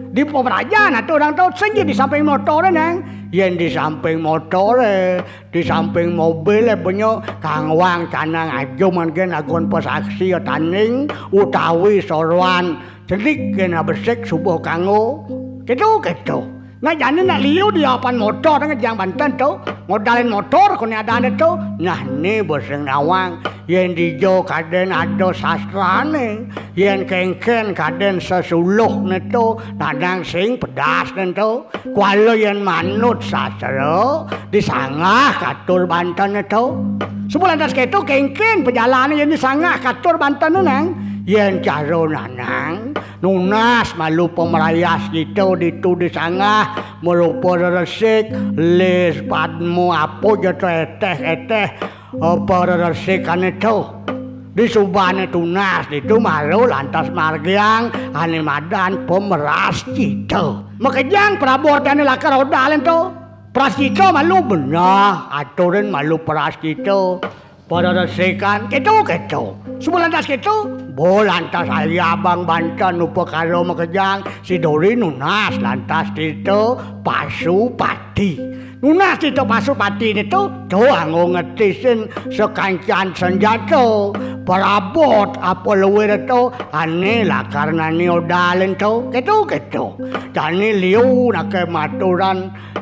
di pemerajan atau orang tahu senja di samping motor nang yen di samping motor di samping mobil banyak kang wang canang ajo mangken agon pesaksi taning utawi sorwan celik kena besek subuh kanggo gitu nah jane nak liu di apan motor ngejang Banten tuh modalin motor kone ada tuh nah ni boseng nawang yen dijo kaden ado sastrane yen kengken kaden sesuluh neto nadang sing pedas neto kualo yen manut sastra disangah katur Banten neto sebulan das keto kengken perjalanan yen disangah katur Banten nang yen caro nanang nunas malu pemerayas gitu ditu disangah merupa resik les padmu apa jatuh eteh apa resik kan itu di subane tunas itu malu lantas margiang ane madan pemeras gitu makejang Prabowo dan lakar odalen tuh peras gitu malu benar aturin malu peras gitu pada resikan gitu sebulan tas gitu lantas ayah abang Banten lupa karo makejang si Dori nunas lantas itu Pasupati nunas itu Pasupati itu anggo ngetisin sekancan senjata perabot apa luwir itu ane lah karena ni odalen itu gitu jani liu nak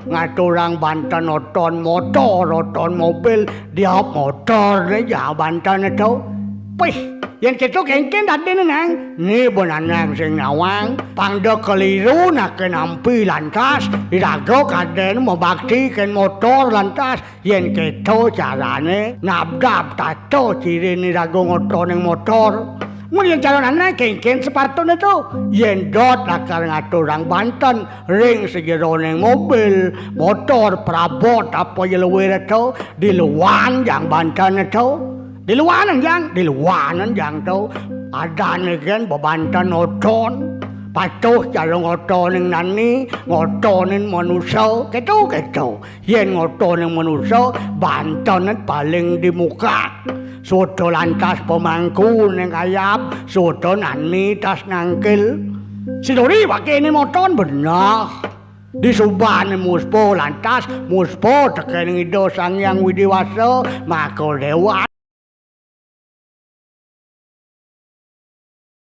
ngaturang Banten oton motor oton mobil dia motor ya Banten itu pih yang itu kengken tadi nang ni bonanang sing nawang pangdo keliru nak nampi lantas irago kaden mau bakti ken motor lantas yang keto carane nabdap tato ciri ni rago ngotor neng motor Mungkin calon anak kengken separtone itu yen dot lakar ngaturang Banten ring segironeng mobil motor prabot apa yeluwir itu di luan yang Banten itu di luanan yang tu ada negen Banten oton patuh calon otoning nani ngotonin manusia gitu yen ngotonin manusia Banten paling di muka soto lantas pemangku neng ayap soto nani tas nangkil si Dori pakai ini motor benar di subane muspo lantas muspo tekan ido sang yang widiwasa mako dewa